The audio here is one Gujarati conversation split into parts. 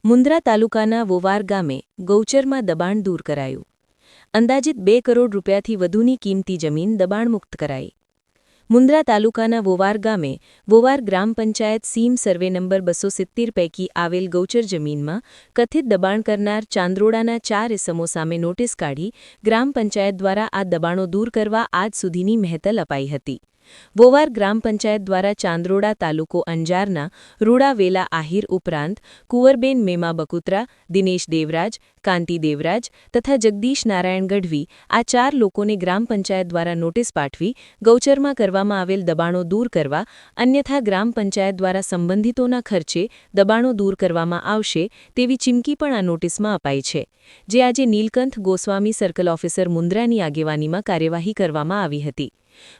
મુન્દ્રા તાલુકાના વોવાર ગામે ગૌચરમાં દબાણ દૂર કરાયું. અંદાજિત 2 કરોડ રૂપિયાથી વધુની કિંમતી જમીન દબાણમુક્ત કરાઈ. મુન્દ્રા તાલુકાના વોવાર ગામે વોવાર ગ્રામ પંચાયત સીમ સર્વે નંબર 270 પૈકી આવેલ ગૌચર જમીનમાં કથિત દબાણ કરનાર ચાંદરોડાના 4 ઇસમો સામે નોટિસ કાઢી ગ્રામ પંચાયત દ્વારા આ દબાણો દૂર કરવા આજ સુધીની મહેતલ અપાઈ હતી. વોવાર ગ્રામ પંચાયત દ્વારા ચાંદરોડા તાલુકો અંજારના રૂડા વેલા આહિર ઉપરાંત કુંવરબેન મેમા બકુત્રા, દિનેશ દેવરાજ, કાંતિ દેવરાજ તથા જગદીશ નારાયણ ગઢવી આ 4 લોકોને ગ્રામ પંચાયત દ્વારા નોટિસ પાઠવી ગૌચરમાં કરવામાં આવેલ દબાણો દૂર કરવા, અન્યથા ગ્રામ પંચાયત દ્વારા સંબંધિતોના ખર્ચે દબાણો દૂર કરવામાં આવશે તેવી ચીમકી પણ આ નોટિસમાં અપાઈ છે, જે આજે નીલકંઠ ગોસ્વામી સર્કલ ઓફિસર મુન્દ્રાની આગેવાનીમાં કાર્યવાહી કરવામાં આવી હતી.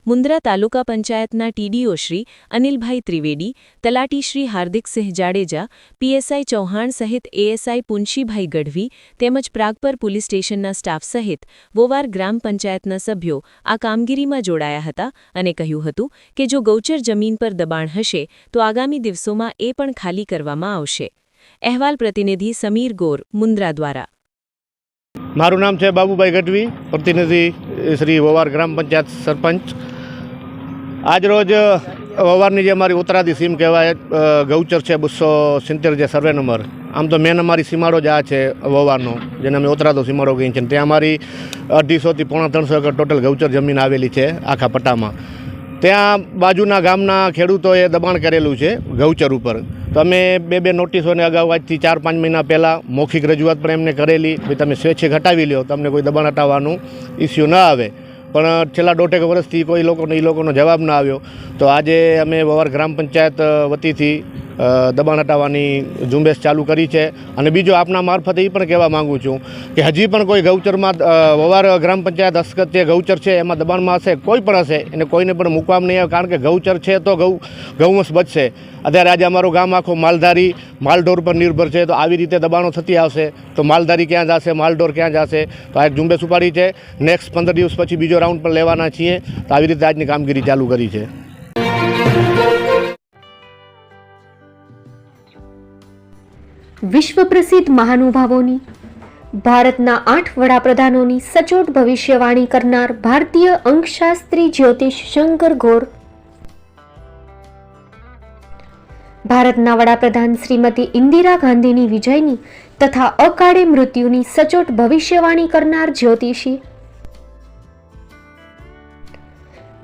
મુન્દ્રા તાલુકા પંચાયતના ટીડીઓ શ્રી અનિલભાઈ ત્રિવેદી, તલાટી શ્રી હાર્દિકસિંહ જાડેજા, પીએસઆઈ ચૌહાણ સહિત એએસઆઈ પુંશીભાઈ ગઢવી તેમજ પ્રાગપર પોલીસ સ્ટેશનના સ્ટાફ સહિત વોવાર ગ્રામ પંચાયતના સભ્યો આ કામગીરીમાં જોડાયા હતા અને કહ્યું હતું કે જો ગૌચર જમીન પર દબાણ હશે તો આગામી દિવસોમાં એ પણ ખાલી કરવામાં આવશે. અહેવાલ પ્રતિનિધિ સમીર ગોર, મુન્દ્રા દ્વારા. મારું નામ છે બાબુભાઈ ગઢવી, પ્રતિનિધિ શ્રી વોવાર ગ્રામ પંચાયત સરપંચ. આજરોજ વોવારની જે અમારી ઉત્તરાદી સીમ કહેવાય ગૌચર છે 270 જે સર્વે નંબર, આમ તો મેન અમારી સીમાડો જ આ છે વોવારનો, જેને અમે ઉત્તરાદો સીમાડો કહીએ છીએ. ત્યાં અમારી 250 થી 350 એકર ટોટલ ગૌચર જમીન આવેલી છે આખા પટ્ટામાં. ત્યાં બાજુના ગામના ખેડૂતોએ દબાણ કરેલું છે ગૌચર ઉપર. તો અમે બે નોટિસોને અગાઉ આજથી 4-5 મહિના પહેલાં મૌખિક રજૂઆત પણ એમને કરેલી, ભાઈ તમે સ્વેચ્છિક હટાવી લો, તમને કોઈ દબાણ હટાવવાનું ઇસ્યુ ન આવે. પણ છેલ્લા 1.5 વર્ષથી કોઈ લોકોનો જવાબ ન આવ્યો. તો આજે અમે વોવાર ગ્રામ પંચાયત વતીથી દબાણ હટાવવાની ઝુંબેશ ચાલુ કરી છે. અને બીજો આપના મારફતે એ પણ કહેવા માગું છું કે હજી પણ કોઈ ગૌચરમાં વોવાર ગ્રામ પંચાયત હસ્તગત જે ગૌચર છે એમાં દબાણમાં હશે, કોઈ પણ હશે, એને કોઈને પણ મૂકવામાં નહીં આવે, કારણ કે ગૌચર છે તો ગૌવંશ બચશે. અત્યારે આજે અમારું ગામ આખું માલધારી માલઢોર પર નિર્ભર છે, તો આવી રીતે દબાણો થતી આવશે તો માલધારી ક્યાં જશે, માલઢોર ક્યાં જશે? તો આ એક ઝુંબેશ ઉપાડી છે. નેક્સ્ટ 15 દિવસ પછી બીજો રાઉન્ડ પણ લેવાના છીએ. તો આવી રીતે આજની કામગીરી ચાલુ કરી છે. વિશ્વ પ્રસિદ્ધ મહાનુભાવોની, ભારતના 8 વડાપ્રધાનોની સચોટ ભવિષ્યવાણી કરનાર ભારતીય અંકશાસ્ત્રી જ્યોતિષ શંકર ગોર, ભારતના વડાપ્રધાન શ્રીમતી ઇન્દિરા ગાંધીની વિજયની તથા અકાળે મૃત્યુની સચોટ ભવિષ્યવાણી કરનાર જ્યોતિષી,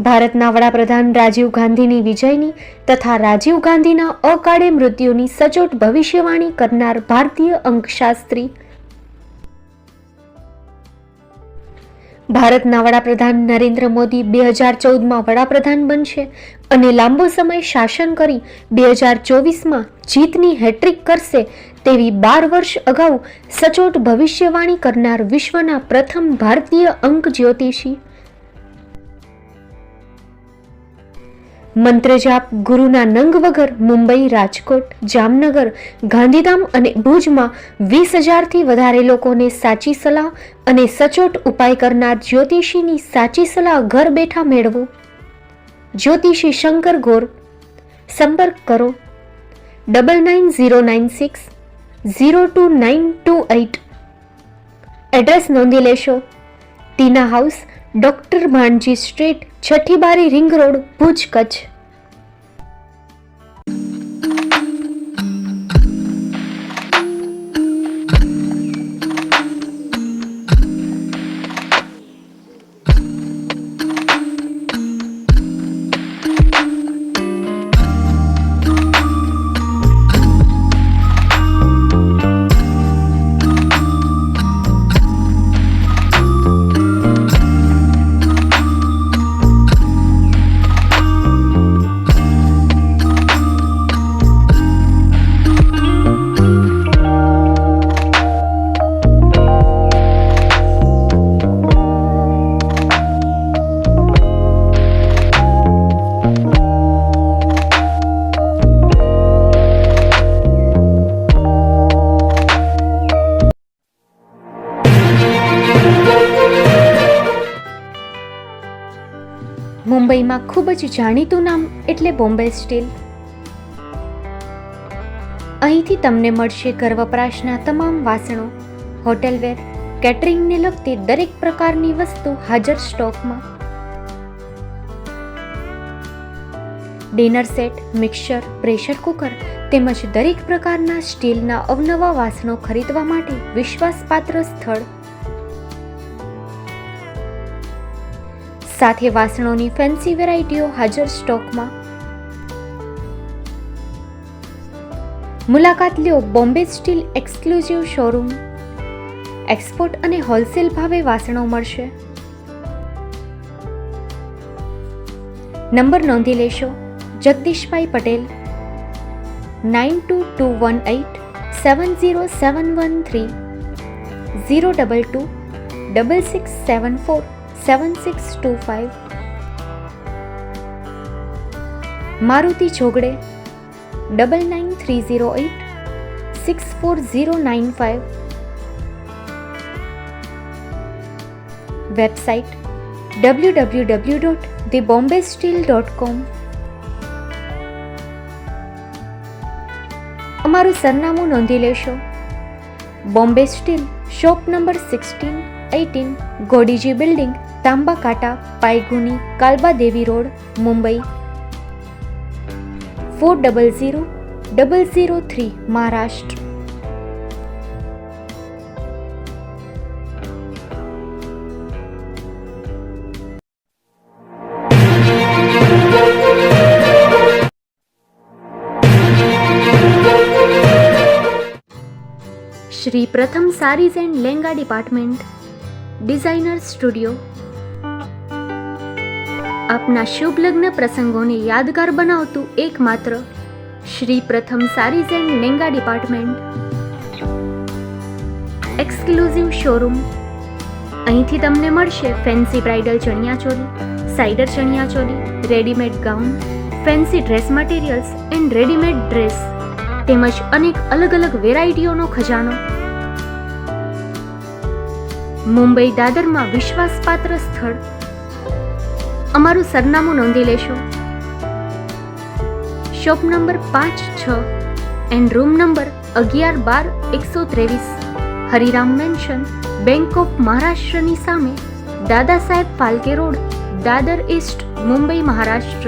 ભારતના વડાપ્રધાન રાજીવ ગાંધીની વિજયની તથા રાજીવ ગાંધીના અકાળે મૃત્યુની સચોટ ભવિષ્યવાણી કરનાર ભારતીય અંકશાસ્ત્રી, ભારતના વડાપ્રધાન નરેન્દ્ર મોદી 2014માં વડાપ્રધાન બનશે અને લાંબો સમય શાસન કરી 2024માં જીતની હેટ્રિક કરશે તેવી 12 વર્ષ અગાઉ સચોટ ભવિષ્યવાણી કરનાર વિશ્વના પ્રથમ ભારતીય અંક જ્યોતિષી, મંત્રજાપ ગુરુના નંગ વગર મુંબઈ, રાજકોટ, જામનગર, ગાંધીધામ અને ભુજમાં 20,000થી વધારે લોકોને સાચી સલાહ અને સચોટ ઉપાય કરનાર જ્યોતિષીની સાચી સલાહ ઘર બેઠા મેળવો. જ્યોતિષી શંકર ગોર. સંપર્ક કરો 9909602928. એડ્રેસ નોંધી લેશો. ટીના હાઉસ, ડોક્ટર ભાણજી સ્ટ્રીટ, છઠ્ઠી બારી, રિંગ રોડ, ભુજ, કચ્છ. મુંબઈમાં ખૂબ જ જાણીતું નામ એટલે બોમ્બે સ્ટીલ. અહીંથી તમને મળશે ઘર વપરાશના તમામ વાસણો, હોટેલવેર, કેટરિંગને લગતી દરેક પ્રકારની વસ્તુ હાજર સ્ટોકમાં. Dinner set, mixer, pressure cooker તેમજ દરેક પ્રકારના સ્ટીલના અવનવા વાસણો ખરીદવા માટે વિશ્વાસપાત્ર સ્થળ. સાથે વાસણોની ફેન્સી વેરાયટીઓ હાજર સ્ટોકમાં. મુલાકાત લ્યો Bombay steel exclusive showroom. Export અને હોલસેલ ભાવે વાસણો મળશે. નંબર નોંધી લેશો. જગદીશભાઈ પટેલ, 9221870713, 022 6674 7625. મારુતિ જોગડે, 9930864095. Website www.thebombasteel.com. અમારું સરનામું નોંધી લેશો. Bombay steel, shop number 16-18, Godiji building, Tamba Kanta, Pydhonie, Kalba Devi road, Mumbai 400003, Maharashtra. Shri Pratham sarees and langa department, designer studio. આપના શુભ લગ્ન પ્રસંગોને યાદગાર બનાવતું એકમાત્ર Shri Pratham sarees and langa department. Exclusive showroom. અહીંથી તમને મળશે fancy bridal chaniya choli, cider chaniya choli, readymade gown, fancy dress materials and readymade dress તેમજ અનેક અલગ અલગ વેરાયટીઓનો ખજાનો. મુંબઈ દાદરમાં વિશ્વાસપાત્ર સ્થળ. અમારું સરનામું નોંધી લેશો. Shop number 5-6 and room number 11-12-123, Hariram mansion, bank of મહારાષ્ટ્રની સામે, દાદા સાહેબ ફાલ્કે રોડ, દાદર ઈસ્ટ, મુંબઈ, મહારાષ્ટ્ર.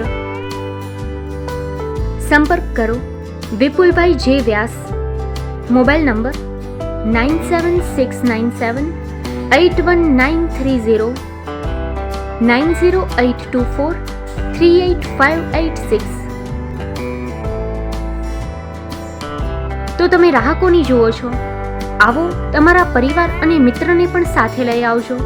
સંપર્ક કરો વિપુલભાઈ જે વ્યાસ. Mobile number 9769781930, 9082438586. તો તમે રાહ કોની જુઓ છો? આવો, તમારા પરિવાર અને મિત્રને પણ સાથે લઈ આવજો.